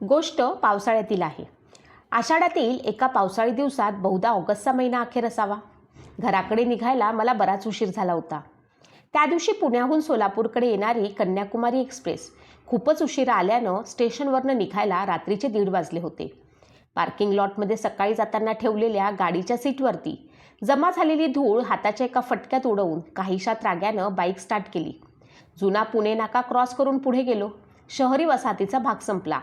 गोष्ट पावसाळ्यातील आहे. आषाढातील एका पावसाळी दिवसात, बहुधा ऑगस्टचा महिना अखेर असावा, घराकडे निघायला मला बराच उशीर झाला होता. त्या दिवशी पुण्याहून सोलापूरकडे येणारी कन्याकुमारी एक्सप्रेस खूपच उशिरा आल्यानं स्टेशनवरनं निघायला रात्रीचे 1:30 वाजले होते. पार्किंग लॉटमध्ये सकाळी जाताना ठेवलेल्या गाडीच्या सीटवरती जमा झालेली धूळ हाताच्या एका फटक्यात उडवून काहीशा त्राग्यानं बाईक स्टार्ट केली. जुना पुणे नाका क्रॉस करून पुढे गेलो. शहरी वसाहतीचा भाग संपला.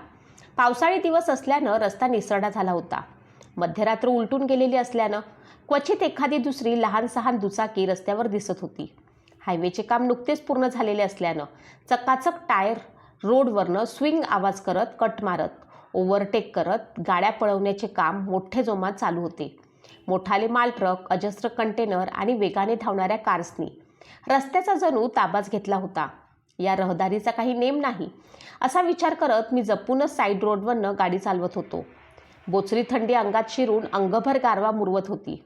पावसाळी दिवस असल्यानं रस्ता निसरडा झाला होता. मध्यरात्र उलटून गेलेली असल्यानं क्वचित एखादी दुसरी लहान सहान दुचाकी रस्त्यावर दिसत होती. हायवेचे काम नुकतेच पूर्ण झालेले असल्यानं चकाचक टायर रोडवरनं स्विंग आवाज करत, कट मारत, ओव्हरटेक करत गाड्या पळवण्याचे काम मोठे जोमात चालू होते. मोठाले माल ट्रक, अजस्र कंटेनर आणि वेगाने धावणाऱ्या कार्सनी रस्त्याचा जणू ताबाच घेतला होता. या रहदारीचा काही नेम नाही असा विचार करत मी जपूनच साईड रोडवरनं गाडी चालवत होतो. बोचरी थंडी अंगात शिरून अंगभर गारवा मुरवत होती.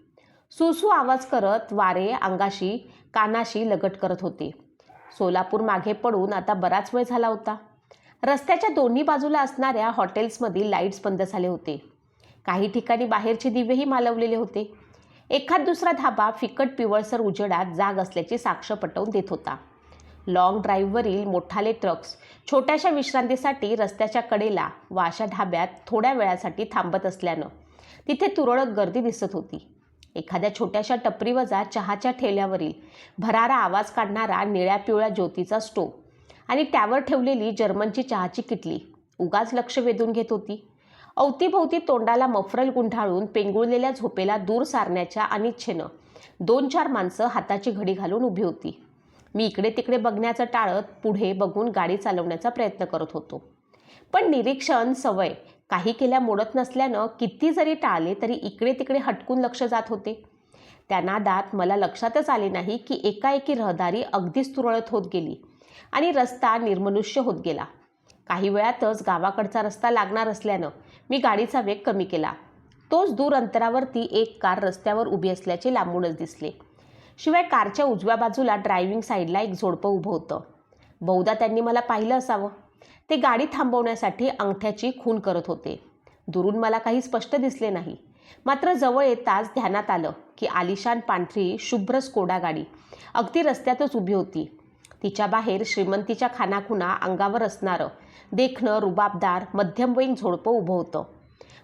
सुसू आवाज करत वारे अंगाशी कानाशी लगट करत होते. सोलापूर मागे पडून आता बराच वेळ झाला होता. रस्त्याच्या दोन्ही बाजूला असणाऱ्या हॉटेल्समधील लाईट्स बंद झाले होते. काही ठिकाणी बाहेरचे दिवेही मालवलेले होते. एखाद दुसरा धाबा फिकट पिवळसर उजेडात जाग असल्याची साक्ष पटवून देत होता. लॉंग ड्राईव्हवरील मोठाले ट्रक्स छोट्याशा विश्रांतीसाठी रस्त्याच्या कडेला व अशा ढाब्यात थोड्या वेळासाठी थांबत असल्यानं तिथे तुरळक गर्दी दिसत होती. एखाद्या छोट्याशा टपरीवजा चहाच्या ठेल्यावरील भरारा आवाज काढणारा निळ्या पिवळ्या ज्योतीचा स्टोव आणि त्यावर ठेवलेली जर्मनची चहाची किटली उगाच लक्ष वेधून घेत होती. अवतीभोवती तोंडाला मफरल गुंढाळून पेंगुळलेल्या झोपेला दूर सारण्याच्या अनिच्छेनं 2-4 माणसं हाताची घडी घालून उभी होती. मी इकडे तिकडे बघण्याचं टाळत पुढे बघून गाडी चालवण्याचा प्रयत्न करत होतो. पण निरीक्षण सवय काही केल्या मोडत नसल्यानं किती जरी टाळले तरी इकडे तिकडे हटकून लक्ष जात होते. त्या नादात मला लक्षातच आले नाही की एकाएकी रहदारी अगदीच तुरळत होत गेली आणि रस्ता निर्मनुष्य होत गेला. काही वेळातच गावाकडचा रस्ता लागणार असल्यानं मी गाडीचा वेग कमी केला. तोच दूर अंतरावरती एक कार रस्त्यावर उभी असल्याचे लांबूनच दिसले. शिवाय कारच्या उजव्या बाजूला ड्रायव्हिंग साईडला एक जोडपं उभं होतं. बहुधा त्यांनी मला पाहिलं असावं. ते गाडी थांबवण्यासाठी अंगठ्याची खून करत होते. दुरून मला काही स्पष्ट दिसले नाही. मात्र जवळ येताच ध्यानात आलं की आलिशान पांढरी शुभ्र स्कोडा गाडी अगदी रस्त्यातच उभी होती. तिच्या बाहेर श्रीमंतीच्या खानाखुणा अंगावर असणारं देखणं रुबाबदार मध्यमवयीन झोडपं उभं होतं.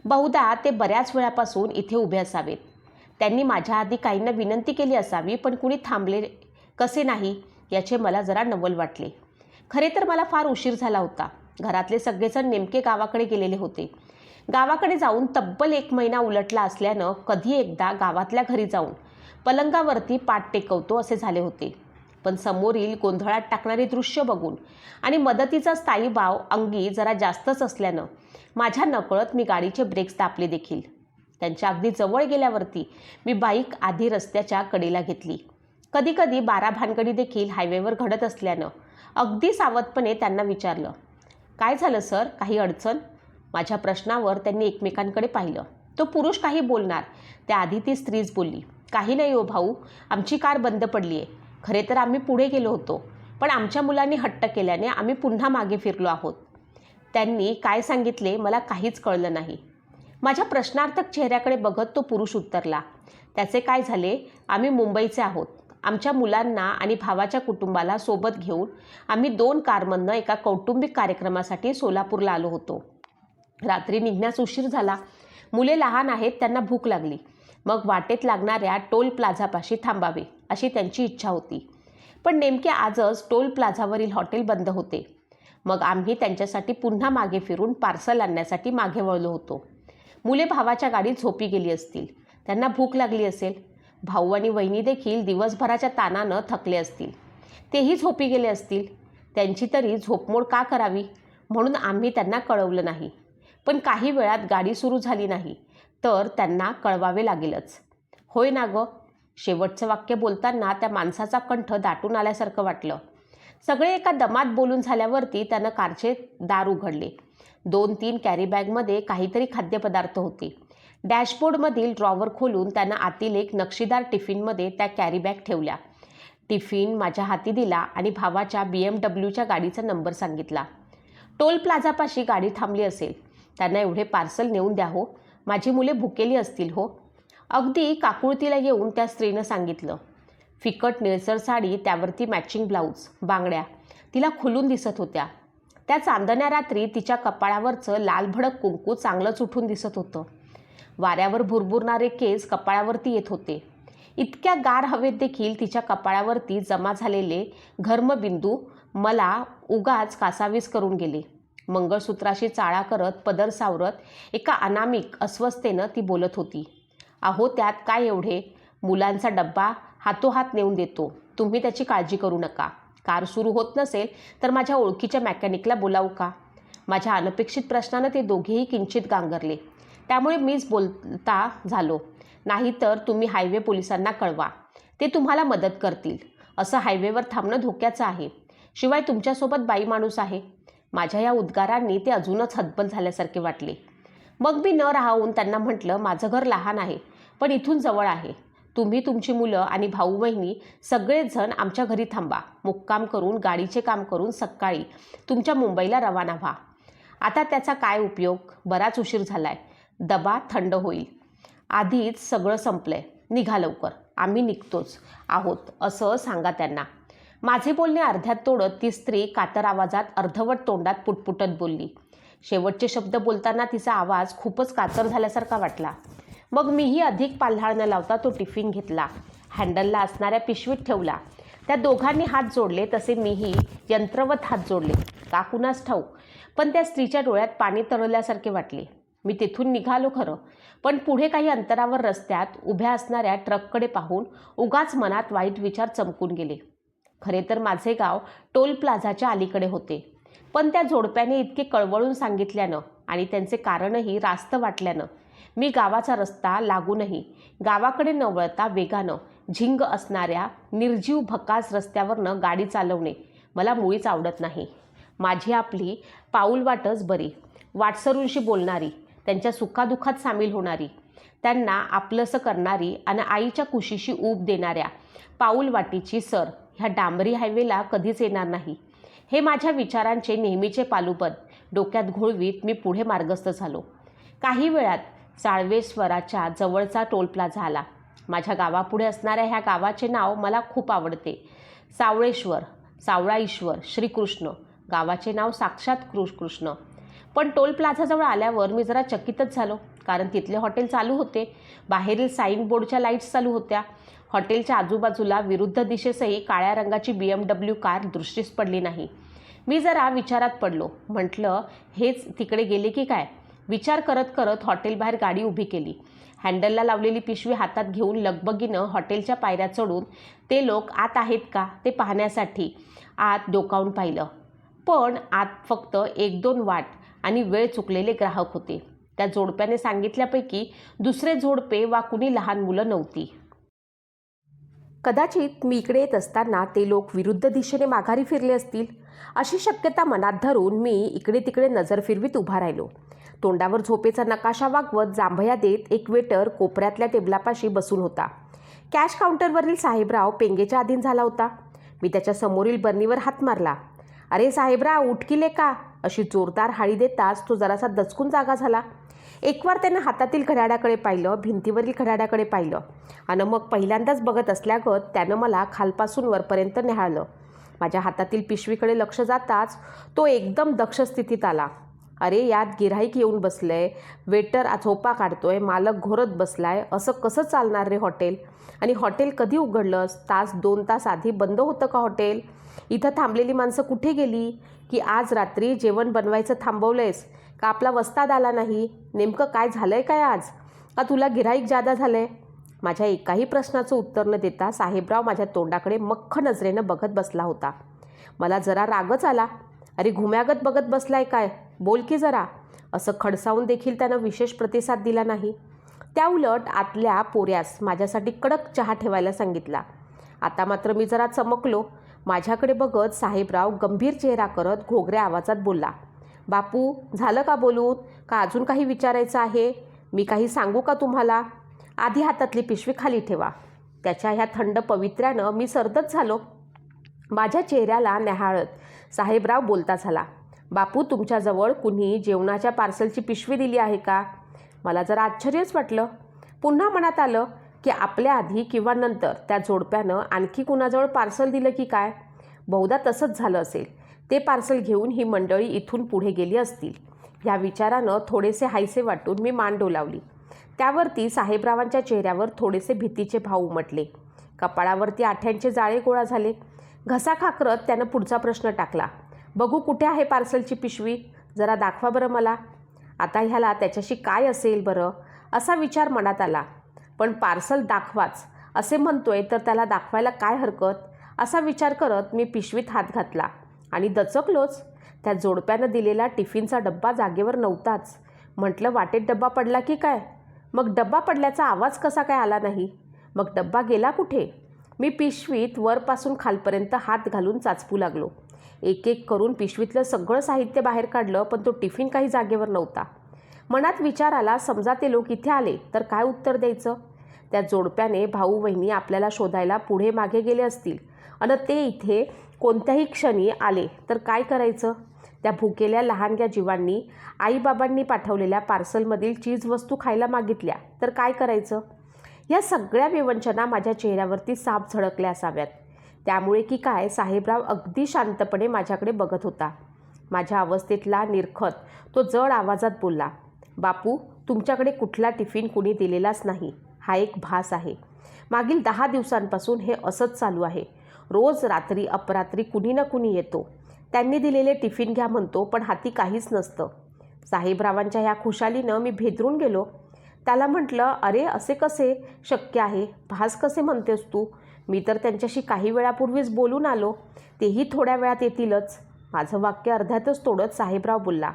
बहुधा ते बऱ्याच वेळापासून इथे उभे असावेत. त्यांनी माझ्या आधी काहींना विनंती केली असावी, पण कुणी थांबले कसे नाही याचे मला जरा नवल वाटले. खरे तर मला फार उशीर झाला होता. घरातले सगळेजण नेमके गावाकडे गेलेले होते. गावाकडे जाऊन तब्बल 1 महिना उलटला असल्यानं कधी एकदा गावातल्या घरी जाऊन पलंगावरती पाठ टेकवतो असे झाले होते. पण समोरील गोंधळात टाकणारे दृश्य बघून आणि मदतीचा स्थायी भाव अंगी जरा जास्तच असल्यानं माझ्या नकळत मी गाडीचे ब्रेक्स दाबले देखील. त्यांच्या अगदी जवळ गेल्यावरती मी बाईक आधी रस्त्याच्या कडेला घेतली. कधीकधी 12 भानगडी देखील हायवेवर घडत असल्यानं अगदी सावधपणे त्यांना विचारलं, काय झालं सर, काही अडचण? माझ्या प्रश्नावर त्यांनी एकमेकांकडे पाहिलं. तो पुरुष काही बोलणार त्याआधी ती स्त्रीच बोलली, काही नाही हो भाऊ, आमची कार बंद पडली आहे. खरे तर आम्ही पुढे गेलो होतो, पण आमच्या मुलांनी हट्ट केल्याने आम्ही पुन्हा मागे फिरलो आहोत. त्यांनी काय सांगितले मला काहीच कळलं नाही. माझ्या प्रश्नार्थक चेहऱ्याकडे बघत तो पुरुष उत्तरला, त्याचे काय झाले, आम्ही मुंबईचे आहोत. आमच्या मुलांना आणि भावाच्या कुटुंबाला सोबत घेऊन आम्ही 2 कारमधनं एका कौटुंबिक कार्यक्रमासाठी सोलापूरला आलो होतो. रात्री निघण्यास उशीर झाला. मुले लहान आहेत, त्यांना भूक लागली. मग वाटेत लागणाऱ्या टोल प्लाझापाशी थांबावे अशी त्यांची इच्छा होती. पण नेमके आजच टोल प्लाझावरील हॉटेल बंद होते. मग आम्ही त्यांच्यासाठी पुन्हा मागे फिरून पार्सल आणण्यासाठी मागे वळलो होतो. मुले भावाच्या गाडीत झोपी गेली असतील. त्यांना भूक लागली असेल. भाऊ आणि वहिनी देखील दिवसभराच्या ताणानं थकले असतील. तेही झोपी गेले असतील. त्यांची तरी झोपमोड का करावी म्हणून आम्ही त्यांना कळवलं नाही. पण काही वेळात गाडी सुरू झाली नाही तर त्यांना कळवावे लागेलच. होय ना गं? शेवटचं वाक्य बोलताना त्या माणसाचा कंठ दाटून आल्यासारखं वाटलं. सगळे एका दमात बोलून झाल्यावरती त्यानं कारचे दार उघडले. 2-3 कॅरीबॅगमध्ये काहीतरी खाद्यपदार्थ होते. डॅशबोर्डमधील ड्रॉवर खोलून त्यानं आतील एक नक्षीदार टिफिनमध्ये त्या कॅरीबॅग ठेवल्या. टिफिन माझ्या हाती दिला आणि भावाच्या BMWच्या गाडीचा नंबर सांगितला. टोल प्लाझापाशी गाडी थांबली असेल त्यांना एवढे पार्सल नेऊन द्या हो, माझी मुले भुकेली असतील हो. अगदी काकुळतीला येऊन त्या स्त्रीनं सांगितलं. फिकट निळसर साडी, त्यावरती मॅचिंग ब्लाऊज, बांगड्या तिला खुलून दिसत होत्या. त्या चांदण्या रात्री तिच्या कपाळावरचं लालभडक कुंकू चांगलंच उठून दिसत होतं. वाऱ्यावर भुरभुरणारे केस कपाळावरती येत होते. इतक्या गार हवेत देखील तिच्या कपाळावरती जमा झालेले घर्मबिंदू मला उगाच कासावीस करून गेले. मंगळसूत्राशी चाळा करत, पदर सावरत एका अनामिक अस्वस्थतेनं ती बोलत होती. अहो, त्यात काय एवढे? मुलांचा डब्बा हातोहात नेऊन देतो, तुम्ही त्याची काळजी करू नका. कार सुरू होत नसेल तर माझ्या ओळखीच्या मेकॅनिकला बोलावू का? माझ्या अनपेक्षित प्रश्नानं ते दोघेही किंचित गांगरले. त्यामुळे मीच बोलता झालो. नाहीतर तुम्ही हायवे पोलिसांना कळवा, ते तुम्हाला मदत करतील. असं हायवेवर थांबणं धोक्याचं आहे. शिवाय तुमच्यासोबत बाई माणूस आहे. माझ्या या उद्गारांनी ते अजूनच हतबल झाल्यासारखे वाटले. मग मी न राहून त्यांना म्हटलं, माझं घर लहान आहे पण इथून जवळ आहे. तुम्ही, तुमची मुलं आणि भाऊ बहिणी सगळेच जण आमच्या घरी थांबा. मुक्काम करून, गाडीचे काम करून सकाळी तुमच्या मुंबईला रवाना व्हा. आता त्याचा काय उपयोग? बराच उशीर झालाय. डबा थंड होईल. आधीच सगळं संपलंय. निघा लवकर, आम्ही निघतोच आहोत असं सांगा त्यांना. माझे बोलणे अर्ध्यात तोडत ती स्त्री कातर आवाजात अर्धवट तोंडात पुटपुटत बोलली. शेवटचे शब्द बोलताना तिचा आवाज खूपच कातर झाल्यासारखा वाटला. मग मीही अधिक पाल्हाळ न लावता तो टिफिन घेतला, हँडलला असणाऱ्या पिशवीत ठेवला. त्या दोघांनी हात जोडले तसे मीही यंत्रवत हात जोडले. का कुणास ठाऊक, पण त्या स्त्रीच्या डोळ्यात पाणी तरळल्यासारखे वाटले. मी तिथून निघालो खरं, पण पुढे काही अंतरावर रस्त्यात उभ्या असणाऱ्या ट्रककडे पाहून उगाच मनात वाईट विचार चमकून गेले. खरे तर माझे गाव टोल प्लाझाच्या अलीकडे होते, पण त्या जोडप्याने इतके कळवळून सांगितल्यानं आणि त्यांचे कारणही रास्त वाटल्यानं मी गावाचा रस्ता लागूनही गावाकडे न वळता वेगानं झिंग असणाऱ्या निर्जीव भकास रस्त्यावरनं गाडी चालवणे मला मुळीच आवडत नाही. माझी आपली पाऊलवाटच बरी, वाटसरूंशी बोलणारी, त्यांच्या सुखादुखात सामील होणारी, त्यांना आपलंसं करणारी आणि आईच्या कुशीशी ऊब देणाऱ्या पाऊलवाटीची सर ह्या डांबरी हायवेला कधीच येणार नाही. हे माझ्या विचारांचे नेहमीचे पालुपद डोक्यात घोळवीत मी पुढे मार्गस्थ झालो. काही वेळात साळवेश्वराच्या जवळचा टोल प्लाझा आला. माझ्या गावापुढे असणाऱ्या ह्या गावाचे नाव मला खूप आवडते. सावळेश्वर, सावळाईश्वर, श्रीकृष्ण. गावाचे नाव साक्षात कृष्ण. पण टोल प्लाझाजवळ आल्यावर मी जरा चकितच झालो, कारण तिथले हॉटेल चालू होते. बाहेरील साईन बोर्डच्या लाईट्स चालू होत्या. हॉटेलच्या आजूबाजूला विरुद्ध दिशेसही काळ्या रंगाची BMW कार दृष्टीस पडली नाही. मी जरा विचारात पडलो. म्हटलं, हेच तिकडे गेले की काय? विचार करत करत हॉटेलबाहेर गाडी उभी केली. हँडलला लावलेली पिशवी हातात घेऊन लगबगीनं हॉटेलच्या पायऱ्या चढून ते लोक आत आहेत का ते पाहण्यासाठी आत डोकावून पाहिलं. पण आत फक्त 1-2 वाट आणि वेळ चुकलेले ग्राहक होते. त्या जोडप्याने सांगितल्यापैकी दुसरे जोडपे वा कुणी लहान मुलं नव्हती. कदाचित मी इकडे येत असताना ते लोक विरुद्ध दिशेने माघारी फिरले असतील, अशी शक्यता मनात धरून मी इकडे तिकडे नजर फिरवीत उभा राहिलो. तोंडावर झोपेचा नकाशा वागवत जांभया देत एक वेटर कोपऱ्यातल्या टेबलापाशी बसून होता. कॅश काउंटरवरील साहेबराव पेंगेच्या अधीन झाला होता. मी त्याच्या समोरील बर्नीवर हात मारला. अरे साहेबराव, उठकिले का? अशी जोरदार हाळी देताच तो जरासा दचकून जागा झाला. एकवार त्यानं हातातील घड्याळाकडे पाहिलं, भिंतीवरील घड्याळाकडे पाहिलं आणि मग पहिल्यांदाच बघत असल्यागत त्यानं मला खालपासून वरपर्यंत निहाळलं. माझ्या हातातील पिशवीकडे लक्ष जाताच तो एकदम दक्ष स्थितीत आला. अरे, यात गिऱ्हाईक येऊन बसलंय, वेटर झोपा काढतोय, मालक घोरत बसलाय, असं कसं चालणार रे हॉटेल? आणि हॉटेल कधी उघडलंस? 1-2 तास आधी बंद होतं का हॉटेल? इथं थांबलेली माणसं कुठे गेली? की आज रात्री जेवण बनवायचं थांबवलंयस? का आपला वस्ताद आला नाही? नेमकं काय झालंय काय आज? का तुला गिऱ्हाईक जादा झालंय? माझ्या एकाही प्रश्नाचं उत्तर न देता साहेबराव माझ्या तोंडाकडे मख्ख नजरेनं बघत बसला होता. मला जरा रागच आला. अरे, घुम्यागत बघत बसलाय काय? बोल की जरा. असं खडसावून देखील त्यानं विशेष प्रतिसाद दिला नाही. त्याउलट आतल्या पोऱ्यास माझ्यासाठी कडक चहा ठेवायला सांगितला. आता मात्र मी जरा चमकलो. माझ्याकडे बघत साहेबराव गंभीर चेहरा करत घोगऱ्या आवाजात बोलला. बापू, झालं का बोलून? का अजून काही विचारायचं आहे? मी काही सांगू का तुम्हाला? आधी हातातली पिशवी खाली ठेवा. त्याच्या ह्या थंड पवित्र्यानं मी सर्दच झालो. माझ्या चेहऱ्याला न्याहाळत साहेबराव बोलता झाला. बापू, तुमच्याजवळ कुणी जेवणाच्या पार्सलची पिशवी दिली आहे का? मला जरा आश्चर्यच वाटलं. पुन्हा मनात आलं की आपल्या आधी किंवा नंतर त्या जोडप्यानं आणखी कुणाजवळ पार्सल दिलं की काय? बहुधा तसंच झालं असेल. ते पार्सल घेऊन ही मंडळी इथून पुढे गेली असतील. या विचारानं थोडेसे हायसे वाटून मी मान डोलावली. त्यावरती साहेबरावांच्या चेहऱ्यावर थोडेसे भीतीचे भाव उमटले. कपाळावरती आठ्यांचे जाळे गोळा झाले. घसा खाकरत त्यानं पुढचा प्रश्न टाकला. बघू, कुठे आहे पार्सलची पिशवी? जरा दाखवा बरं मला. आता ह्याला त्याच्याशी काय असेल बरं, असा विचार मनात आला. पण पार्सल दाखवाच असे म्हणतोय तर त्याला दाखवायला काय हरकत, असा विचार करत मी पिशवीत हात घातला आणि दचकलोच. त्या जोडप्यानं दिलेला टिफिनचा डब्बा जागेवर नव्हताच. म्हटलं वाटेत डब्बा पडला की काय? मग डब्बा पडल्याचा आवाज कसा काय आला नाही? मग डब्बा गेला कुठे? मी पिशवीत वरपासून खालपर्यंत हात घालून चाचपू लागलो. एक एक करून पिशवीतलं सगळं साहित्य बाहेर काढलं, पण तो टिफिन काही जागेवर नव्हता. मनात विचार आला, समजा ते लोक इथे आले तर काय उत्तर द्यायचं? त्या जोडप्याने भाऊ बहिणी आपल्याला शोधायला पुढे मागे गेले असतील आणि ते इथे कोणत्याही क्षणी आले तर काय करायचं? त्या भुकेल्या लहानग्या जीवांनी आईबाबांनी पाठवलेल्या पार्सलमधील चीजवस्तू खायला मागितल्या तर काय करायचं? या सगळ्या विवंचना माझ्या चेहऱ्यावरती साफ झळकल्या असाव्यात. त्यामुळे की काय साहेबराव अगदी शांतपणे माझ्याकडे बघत होता. माझ्या अवस्थेतला निरखत तो जड आवाजात बोलला. बापू, तुमच्याकडे कुठला टिफिन कुणी दिलेलाच नाही. हा एक भास आहे. मागील 10 दिवसांपासून हे असंच चालू आहे. रोज रात्री अपरात्री कुणी ना कुणी येतो. त्यांनी दिलेले टिफिन घ्या म्हणतो, पण हाती काहीच नसतं. साहेबरावांच्या ह्या खुशालीनं मी भेदरून गेलो. त्याला म्हटलं, अरे असे कसे शक्य आहे? भास कसे म्हणतेस तू? मी तर त्यांच्याशी काही वेळापूर्वीच बोलून आलो. तेही थोड्या वेळात येतीलच. माझं वाक्य अर्ध्यातच तोडत साहेबराव बोलला.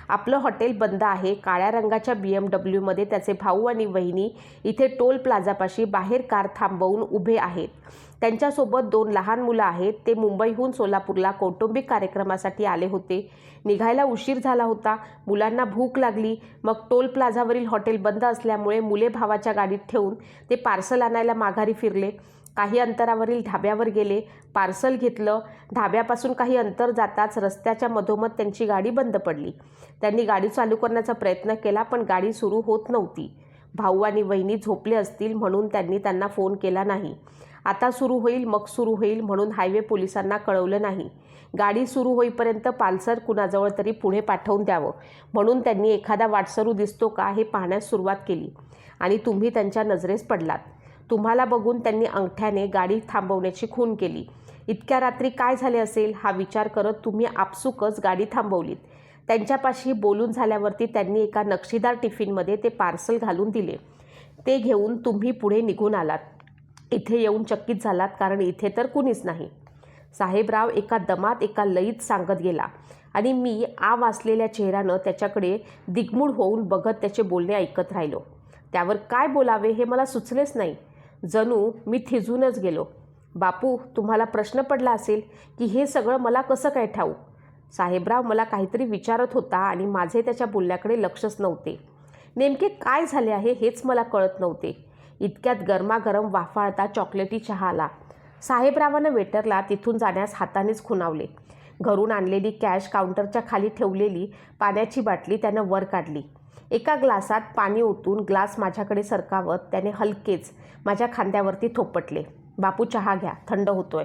आपलं हॉटेल बंद आहे. काळ्या रंगाच्या BMW मध्ये त्याचे भाऊ आणि वहिनी इथे टोल प्लाझापाशी बाहेर कार थांबवून उभे आहेत. त्यांच्यासोबत 2 लहान मुलं आहेत. ते मुंबईहून सोलापूरला कौटुंबिक कार्यक्रमासाठी आले होते. निघायला उशीर झाला होता. मुलांना भूक लागली. मग टोल प्लाझावरील हॉटेल बंद असल्यामुळे मुले भावाच्या गाडीत ठेवून ते पार्सल आणायला माघारी फिरले. काही अंतरावरील ढाब्यावर गेले. पार्सल घेतलं. ढाब्यापासून काही अंतर जाताच रस्त्याच्या मधोमध त्यांची गाडी बंद पडली. त्यांनी गाडी चालू करण्याचा प्रयत्न केला, पण गाडी सुरू होत नव्हती. भाऊ आणि वहिनी झोपले असतील म्हणून त्यांनी त्यांना फोन केला नाही. आता सुरू होईल, मग सुरू होईल म्हणून हायवे पोलिसांना कळवलं नाही. गाडी सुरू होईपर्यंत पार्सल कुणाजवळ तरी पुढे पाठवून द्यावं म्हणून त्यांनी एखादा वाटसरू दिसतो का हे पाहण्यास सुरुवात केली आणि तुम्ही त्यांच्या नजरेस पडलात. तुम्हाला बघून त्यांनी अंगठ्याने गाडी थांबवण्याची खूण केली. इतक्या रात्री काय झाले असेल हा विचार करत तुम्ही आपसुकच गाडी थांबवलीत. त्यांच्यापाशी बोलून झाल्यावरती त्यांनी एका नक्षीदार टिफिनमध्ये ते पार्सल घालून दिले. ते घेऊन तुम्ही पुढे निघून आलात. इथे येऊन चकित झालात, कारण इथे तर कुणीच नाही. साहेबराव एका दमात एका लयीत सांगत गेला आणि मी वाचलेल्या चेहऱ्यानं त्याच्याकडे दिग्मूढ होऊन बघत त्याचे बोलणे ऐकत राहिलो. त्यावर काय बोलावे हे मला सुचलेच नाही. जणू मी थिजूनच गेलो. बापू, तुम्हाला प्रश्न पडला असेल की हे सगळं मला कसं काय ठाऊक? साहेबराव मला काहीतरी विचारत होता आणि माझे त्याच्या बोलण्याकडे लक्षच नव्हते. नेमके काय झाले आहे हेच मला कळत नव्हते. इतक्यात गरमागरम वाफाळता चॉकलेटी चहा आला. साहेबरावानं वेटरला तिथून जाण्यास हातानेच खुणावले. घरून आणलेली कॅश काउंटरच्या खाली ठेवलेली पाण्याची बाटली त्यानं वर काढली. एका ग्लासात पाणी ओतून ग्लास माझ्याकडे सरकावत त्याने हलकेच माझ्या खांद्यावरती थोपटले. बापू, चहा घ्या, थंड होतोय.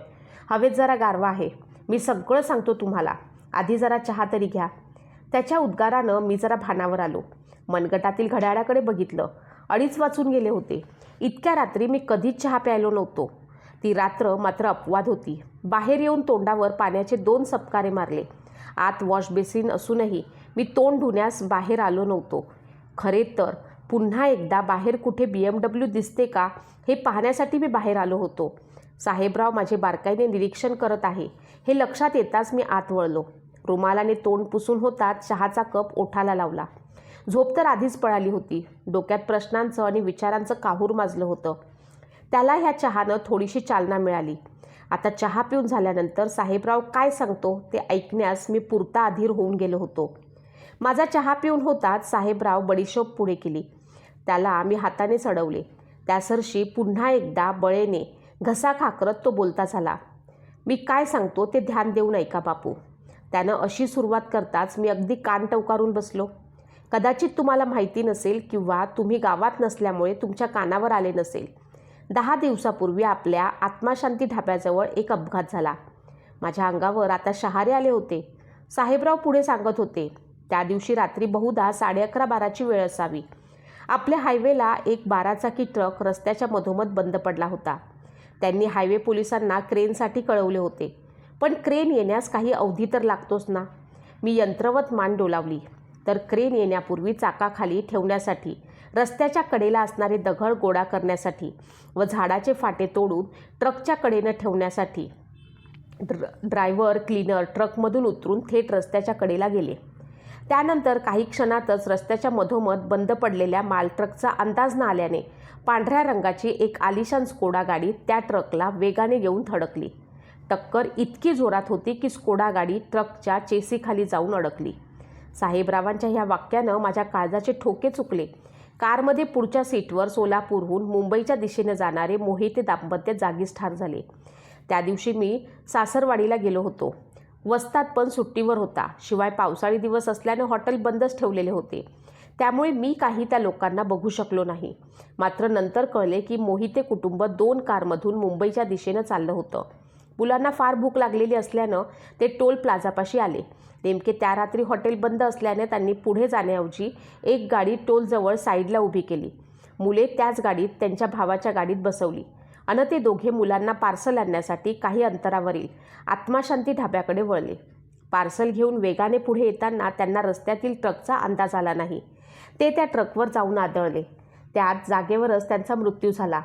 हवेत जरा गारवा आहे. मी सगळं सांगतो तुम्हाला. आधी जरा चहा तरी घ्या. त्याच्या उद्गारानं मी जरा भानावर आलो. मनगटातील घड्याळाकडे बघितलं. 2:30 वाजून गेले होते. इतक्या रात्री मी कधीच चहा प्यायलो नव्हतो. ती रात्र मात्र अपवाद होती. बाहेर येऊन तोंडावर पाण्याचे 2 सपकारे मारले. आत वॉश बेसिन असूनही मी तोंड धुण्यास बाहेर आलो नव्हतो. खरे तर पुन्हा एकदा बाहेर कुठे BMW दिसते का हे पाहण्यासाठी मी बाहेर आलो होतो. साहेबराव माझे बारकाईने निरीक्षण करत आहे हे लक्षात येताच मी आत वळलो. रुमालाने तोंड पुसून होताच चहाचा कप ओठाला लावला. झोप तर आधीच पळाली होती. डोक्यात प्रश्नांचं आणि विचारांचं काहूर माजलं होतं. त्याला ह्या चहानं थोडीशी चालना मिळाली. आता चहा पिऊन झाल्यानंतर साहेबराव काय सांगतो ते ऐकण्यास मी पुरता अधीर होऊन गेलो होतो. माझा चहा पिऊन होताच साहेबराव बडीशोप पुढे केली. त्याला मी हाताने चढवले. त्यासरशी पुन्हा एकदा बळेने घसा खाकरत तो बोलता झाला. मी काय सांगतो ते ध्यान देऊन ऐका बापू. त्यानं अशी सुरुवात करताच मी अगदी कान टवकारून बसलो. कदाचित तुम्हाला माहिती नसेल किंवा तुम्ही गावात नसल्यामुळे तुमच्या कानावर आले नसेल. 10 दिवसापूर्वी आपल्या आत्माशांती ढाब्याजवळ एक अपघात झाला. माझ्या अंगावर आता शहारे आले होते. साहेबराव पुढे सांगत होते. त्या दिवशी रात्री बहुधा 11:30-12ची वेळ असावी. आपल्या हायवेला एक 12चाकी ट्रक रस्त्याच्या मधोमध बंद पडला होता. त्यांनी हायवे पोलिसांना क्रेनसाठी कळवले होते. पण क्रेन येण्यास काही अवधी तर लागतोच ना. मी यंत्रवत मान डोलावली तर क्रेन येण्यापूर्वी चाकाखाली ठेवण्यासाठी, रस्त्याच्या कडेला असणारे दगड गोळा करण्यासाठी व झाडाचे फाटे तोडून ट्रकच्या कडेनं ठेवण्यासाठी ड्रायव्हर क्लीनर ट्रकमधून उतरून थेट रस्त्याच्या कडेला गेले. त्यानंतर काही क्षणातच रस्त्याच्या मधोमध बंद पडलेल्या मालट्रकचा अंदाज न आल्याने पांढऱ्या रंगाची एक आलिशान स्कोडा गाडी त्या ट्रकला वेगाने येऊन धडकली. टक्कर इतकी जोरात होती की स्कोडा गाडी ट्रकच्या चेसीखाली जाऊन अडकली. साहेबरावांच्या ह्या वाक्यानं माझ्या काळजाचे ठोके चुकले. कारमध्ये पुढच्या सीटवर सोलापूरहून मुंबईच्या दिशेने जाणारे मोहिते दाम्पत्य जागीच ठार झाले. त्या दिवशी मी सासरवाडीला गेलो होतो. वस्तात पण सुट्टीवर होता. शिवाय पावसाळी दिवस असल्यानं हॉटेल बंदच ठेवलेले होते. त्यामुळे मी काही त्या लोकांना बघू शकलो नाही. मात्र नंतर कळले की मोहिते कुटुंब 2 कारमधून मुंबईच्या दिशेनं चाललं होतं. मुलांना फार भूक लागलेली असल्यानं ते टोल प्लाझापाशी आले. नेमके त्या रात्री हॉटेल बंद असल्याने त्यांनी पुढे जाण्याऐवजी एक गाडी टोलजवळ साईडला उभी केली. मुले त्याच गाडीत त्यांच्या भावाच्या गाडीत बसवली आणि ते दोघे मुलांना पार्सल आणण्यासाठी काही अंतरावरील आत्माशांती ढाब्याकडे वळले. पार्सल घेऊन वेगाने पुढे येताना त्यांना रस्त्यातील ट्रकचा अंदाज आला नाही. ते त्या ट्रकवर जाऊन आदळले. त्यात जागेवरच त्यांचा मृत्यू झाला.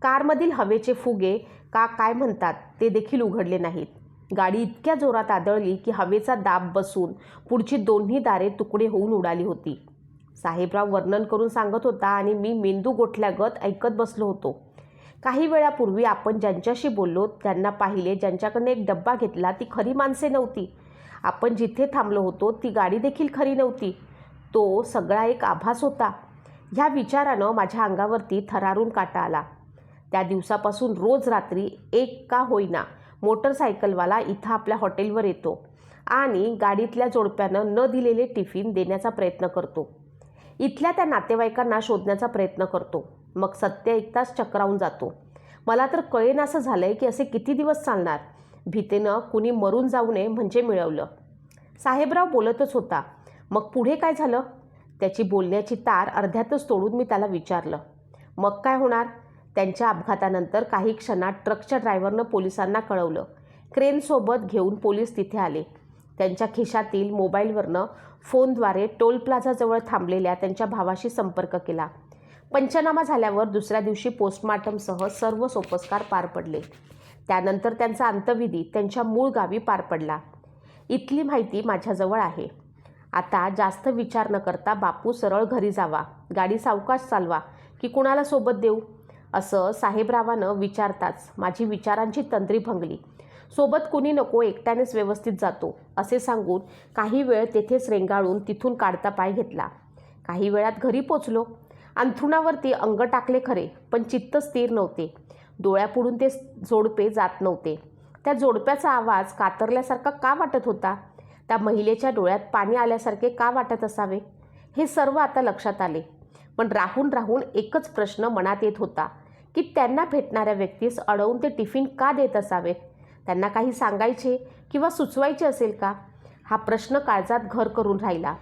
कारमधील हवेचे फुगे काय म्हणतात ते देखील उघडले नाहीत. गाडी इतक्या जोरात आदळली की हवेचा दाब बसून पुढची दोन्ही दारे तुकडे होऊन उडाली होती. साहेबराव वर्णन करून सांगत होता आणि मी मेंदू गोठल्यागत ऐकत बसलो होतो. काही वेळापूर्वी आपण ज्यांच्याशी बोललो, त्यांना पाहिले, ज्यांच्याकडनं एक डब्बा घेतला, ती खरी माणसे नव्हती. आपण जिथे थांबलो होतो ती गाडी देखील खरी नव्हती. तो सगळा एक आभास होता. ह्या विचारानं माझ्या अंगावरती थरारून काटा आला. त्या दिवसापासून रोज रात्री एक का होईना मोटरसायकलवाला इथं आपल्या हॉटेलवर येतो आणि गाडीतल्या जोडप्यानं न दिलेले टिफिन देण्याचा प्रयत्न करतो. इथल्या त्या नातेवाईकांना शोधण्याचा प्रयत्न करतो. मग सत्य एकताच चक्रावून जातो. मला तर कळेनासं झालंय की असे किती दिवस चालणार. भीतीनं कुणी मरून जाऊ नये म्हणजे मिळवलं. साहेबराव बोलतच होता. मग पुढे काय झालं? त्याची बोलण्याची तार अर्ध्यातच तोडून मी त्याला विचारलं. मग काय होणार? त्यांच्या अपघातानंतर काही क्षणात ट्रकच्या ड्रायव्हरनं पोलिसांना कळवलं. क्रेनसोबत घेऊन पोलीस तिथे आले. त्यांच्या खिशातील मोबाईलवरनं फोनद्वारे टोल प्लाझाजवळ थांबलेल्या त्यांच्या भावाशी संपर्क केला. पंचनामा झाल्यावर दुसऱ्या दिवशी पोस्टमार्टमसह सर्व सोपस्कार पार पडले. त्यानंतर त्यांचा अंत्यविधी त्यांच्या मूळ गावी पार पडला. इथली माहिती माझ्याजवळ आहे. आता जास्त विचार न करता बापू सरळ घरी जावा, गाडी सावकाश चालवा की कुणाला सोबत देऊ, असं साहेबरावानं विचारताच माझी विचारांची तंद्री भंगली. सोबत कुणी नको, एकट्यानेच व्यवस्थित जातो, असे सांगून काही वेळ तेथेच रेंगाळून तिथून काढता पाय घेतला. काही वेळात घरी पोचलो. अंथरुणावरती अंग टाकले खरे, पण चित्त स्थिर नव्हते. डोळ्यापुढून ते जोडपे जात नव्हते. त्या जोडप्याचा आवाज कातरल्यासारखा का वाटत होता? त्या महिलेच्या डोळ्यात पाणी आल्यासारखे का वाटत असावे? हे सर्व आता लक्षात आले. पण राहून राहून एकच प्रश्न मनात येत होता की त्यांना भेटणाऱ्या व्यक्तीस अडवून ते टिफिन का देत असावेत? त्यांना काही सांगायचे किंवा सुचवायचे असेल का? हा प्रश्न काळजात घर करून राहिला.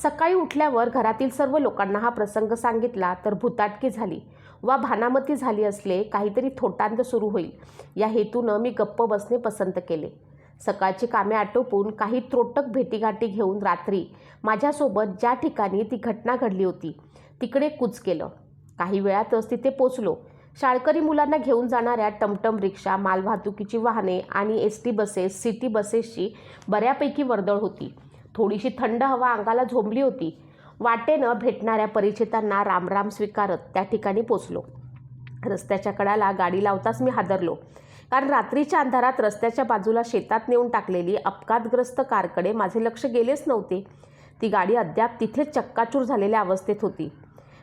सकाळी उठल्यावर घरातील सर्व लोकांना हा प्रसंग सांगितला तर भुताटकी झाली वा भानामती झाली असले काहीतरी थोटांत सुरू होईल या हेतूनं मी गप्प बसणे पसंत केले. सकाळची कामे आटोपून काही त्रोटक भेटीगाठी घेऊन रात्री माझ्यासोबत ज्या ठिकाणी ती घटना घडली होती तिकडे कूच केलं. काही वेळातच तिथे पोचलो. शाळकरी मुलांना घेऊन जाणाऱ्या टमटम रिक्षा, मालवाहतुकीची वाहने आणि एसटी बसेस, सिटी बसेसची बऱ्यापैकी वर्दळ होती. थोडीशी थंड हवा अंगाला झोंबली होती. वाटेनं भेटणाऱ्या परिचितांना रामराम स्वीकारत त्या ठिकाणी पोचलो. रस्त्याच्या कडाला गाडी लावताच मी हादरलो, कारण रात्रीच्या अंधारात रस्त्याच्या बाजूला शेतात नेऊन टाकलेली अपघातग्रस्त कारकडे माझे लक्ष गेलेच नव्हते. ती गाडी अद्याप तिथेच चक्काचूर झालेल्या अवस्थेत होती.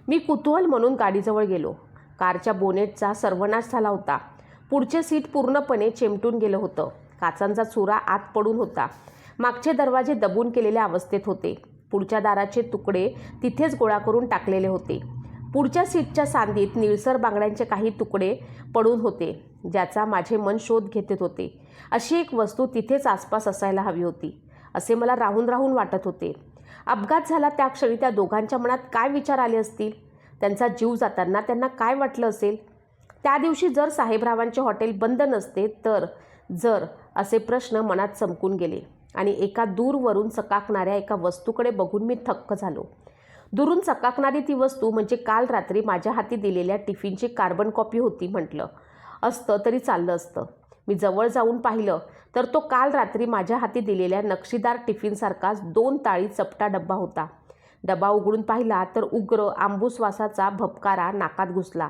मी कुतूहल म्हणून गाडीजवळ गेलो. कारच्या बोनेटचा सर्वनाश झाला होता. पुढचे सीट पूर्णपणे चेमटून गेलं होतं. काचांचा चुरा आत पडून होता मागचे दरवाजे दबून केलेल्या अवस्थेत होते. पुढच्या दाराचे तुकडे तिथेच गोळा करून टाकलेले होते. पुढच्या सीटच्या सांदीत निळसर बांगड्यांचे काही तुकडे पडून होते, ज्याचा माझे मन शोध घेत होते. अशी एक वस्तू तिथेच आसपास असायला हवी होती, असे मला राहून राहून वाटत होते. अपघात झाला त्या क्षणी त्या दोघांच्या मनात काय विचार आले असतील? त्यांचा जीव जाताना त्यांना काय वाटलं असेल? त्या दिवशी जर साहेबरावांचे हॉटेल बंद नसते तर जर असे प्रश्न मनात चमकून गेले आणि एका दूरवरून चकाकणाऱ्या एका वस्तूकडे बघून मी थक्क झालो. दुरून चकाकणारी ती वस्तू म्हणजे काल रात्री माझ्या हाती दिलेल्या टिफिनची कार्बन कॉपी होती म्हटलं असतं तरी चाललं असतं. मी जवळ जाऊन पाहिलं तर तो काल रात्री माझ्या हाती दिलेल्या नक्षीदार टिफिनसारखाच 2 ताळी चपटा डब्बा होता. डबा उघडून पाहिला तर उग्र आंबूस वासाचा भपकारा नाकात घुसला.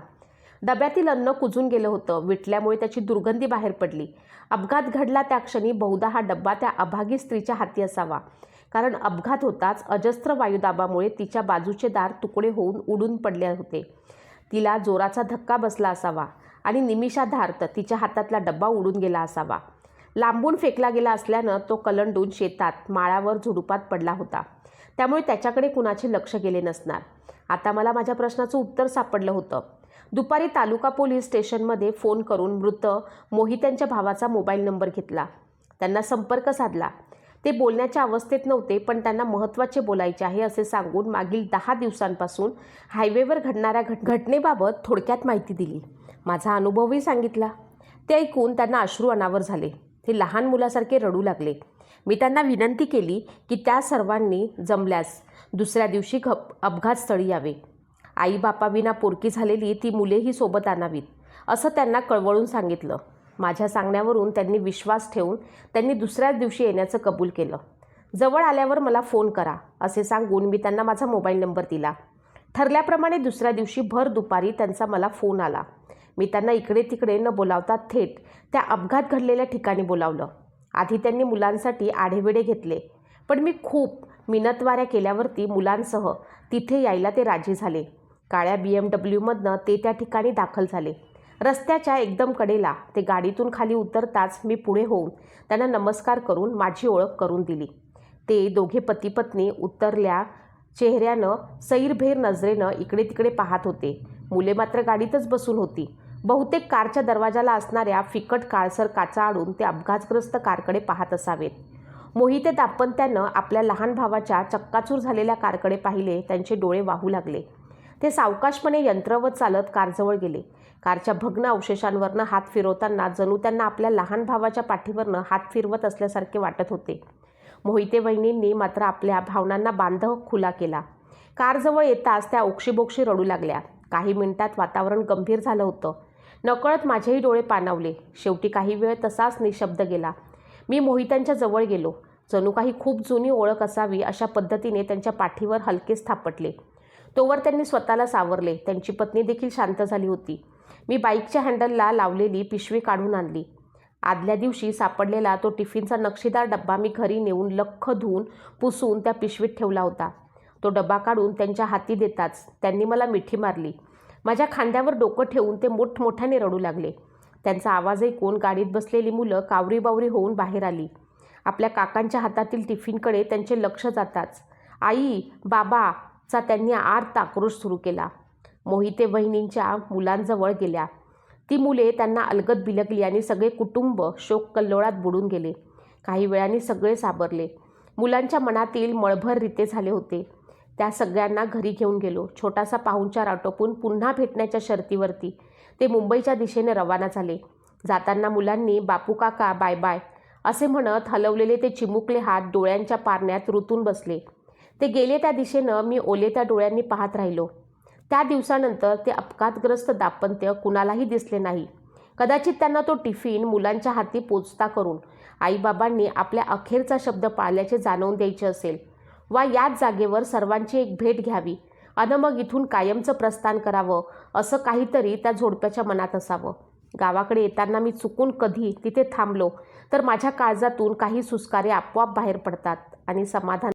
डब्यातील अन्न कुजून गेलं होतं. विटल्यामुळे त्याची दुर्गंधी बाहेर पडली. अपघात घडला त्या क्षणी बहुधा हा डब्बा त्या अभागी स्त्रीच्या हाती असावा, कारण अपघात होताच अजस्त्र वायुदाबामुळे तिच्या बाजूचे दार तुकडे होऊन उडून पडले होते. तिला जोराचा धक्का बसला असावा आणि निमिषार्धात तिच्या हातातला डब्बा उडून गेला असावा. लांबून फेकला गेला असल्यानं तो कलंडून शेतात माळावर झुडुपात पडला होता. त्यामुळे त्याच्याकडे कुणाचे लक्ष गेले नसणार. आता मला माझ्या प्रश्नाचं उत्तर सापडलं होतं. दुपारी तालुका पोलीस स्टेशनमध्ये फोन करून मृत मोहित्यांच्या भावाचा मोबाईल नंबर घेतला. त्यांना संपर्क साधला. ते बोलण्याच्या अवस्थेत नव्हते, पण त्यांना महत्त्वाचे बोलायचे आहे असे सांगून मागील 10 दिवसांपासून हायवेवर घडणाऱ्या घटनेबाबत थोडक्यात माहिती दिली. माझा अनुभवही सांगितला. ते ऐकून त्यांना अश्रू अनावर झाले. ते लहान मुलासारखे रडू लागले. मी त्यांना विनंती केली की त्या सर्वांनी जमल्यास दुसऱ्या दिवशी अपघातस्थळी यावे. आईबापाविना पोरकी झालेली ती मुलेही सोबत आणावीत असं त्यांना कळवळून सांगितलं. माझ्या सांगण्यावरून त्यांनी विश्वास ठेवून त्यांनी दुसऱ्याच दिवशी येण्याचं कबूल केलं. जवळ आल्यावर मला फोन करा असे सांगून मी त्यांना माझा मोबाईल नंबर दिला. ठरल्याप्रमाणे दुसऱ्या दिवशी भर दुपारी त्यांचा मला फोन आला. मी त्यांना इकडे तिकडे न बोलावता थेट त्या अपघात घडलेल्या ठिकाणी बोलावलं. आधी त्यांनी मुलांसाठी आढेवेढे घेतले, पण मी खूप मिनतवाऱ्या केल्यावरती मुलांसह तिथे यायला ते राजी झाले. काळ्या BMWमधनं ते त्या ठिकाणी दाखल झाले. रस्त्याच्या एकदम कडेला ते गाडीतून खाली उतरताच मी पुढे होऊन त्यांना नमस्कार करून माझी ओळख करून दिली. ते दोघे पती पत्नी उतरल्या चेहऱ्यानं सैरभैर नजरेनं इकडे तिकडे पाहत होते. मुले मात्र गाडीतच बसून होती. बहुतेक कारच्या दरवाजाला असणाऱ्या फिकट काळसर काचा आडून ते अपघातग्रस्त कारकडे पाहत असावेत. मोहिते दाम्पत्यानं आपल्या लहान भावाच्या चक्काचूर झालेल्या कारकडे पाहिले. त्यांचे डोळे वाहू लागले. ते सावकाशपणे यंत्रवत चालत कारजवळ गेले. कारच्या भग्न अवशेषांवरनं हात फिरवताना जणू त्यांना आपल्या लहान भावाच्या पाठीवरनं हात फिरवत असल्यासारखे वाटत होते. मोहिते वहिनींनी मात्र आपल्या भावनांना बांधव खुला केला. कारजवळ येताच त्या ओक्षीबोक्षी रडू लागल्या. काही मिनिटात वातावरण गंभीर झालं होतं. नकळत माझेही डोळे पाणावले. शेवटी काही वेळ तसाच निशब्द गेला. मी मोहित्यांच्या जवळ गेलो. जणू काही खूप जुनी ओळख असावी अशा पद्धतीने त्यांच्या पाठीवर हलकेच थापटले. तोवर त्यांनी स्वतःला सावरले. त्यांची पत्नी देखील शांत झाली होती. मी बाईकच्या हँडलला लावलेली पिशवी काढून आणली. आदल्या दिवशी सापडलेला तो टिफिनचा नक्षीदार डब्बा मी घरी नेऊन लख्ख धुवून पुसून त्या पिशवीत ठेवला होता. तो डबा काढून त्यांच्या हाती देताच त्यांनी मला मिठी मारली. माझ्या खांद्यावर डोकं ठेवून ते मोठमोठ्याने रडू लागले. त्यांचा आवाज ऐकून गाडीत बसलेली मुलं कावरीबावरी होऊन बाहेर आली. आपल्या काकांच्या हातातील टिफिनकडे त्यांचे लक्ष जाताच आई बाबाचा त्यांनी आर्त आक्रोश सुरू केला. मोहिते वहिनींच्या मुलांजवळ गेल्या. ती मुले त्यांना अलगद बिलगली आणि सगळे कुटुंब शोककल्लोळात बुडून गेले. काही वेळाने सगळे साबरले. मुलांच्या मनातील मळभर रिते झाले होते. त्या सगळ्यांना घरी घेऊन गेलो. छोटासा पाहुणचार आटोपून पुन्हा भेटण्याच्या शर्तीवरती ते मुंबईच्या दिशेने रवाना झाले. जाताना मुलांनी बापू काका बाय बाय असे म्हणत हलवलेले ते चिमुकले हात डोळ्यांच्या पारण्यात रुतून बसले. ते गेले त्या दिशेनं मी ओलेत्या डोळ्यांनी पाहत राहिलो. त्या दिवसानंतर ते अपघातग्रस्त दाम्पत्य कुणालाही दिसले नाही. कदाचित त्यांना तो टिफिन मुलांच्या हाती पोचता करून आईबाबांनी आपल्या अखेरचा शब्द पाळल्याचे जाणवून द्यायचे असेल, वा याच जागेवर सर्वांची एक भेट घ्यावी आणि मग इथून कायमचं प्रस्थान करावं असं काहीतरी त्या जोडप्याच्या मनात असावं. गावाकडे येताना मी चुकून कधी तिथे थांबलो तर माझ्या काळजातून काही सुस्कारे आपोआप बाहेर पडतात आणि समाधान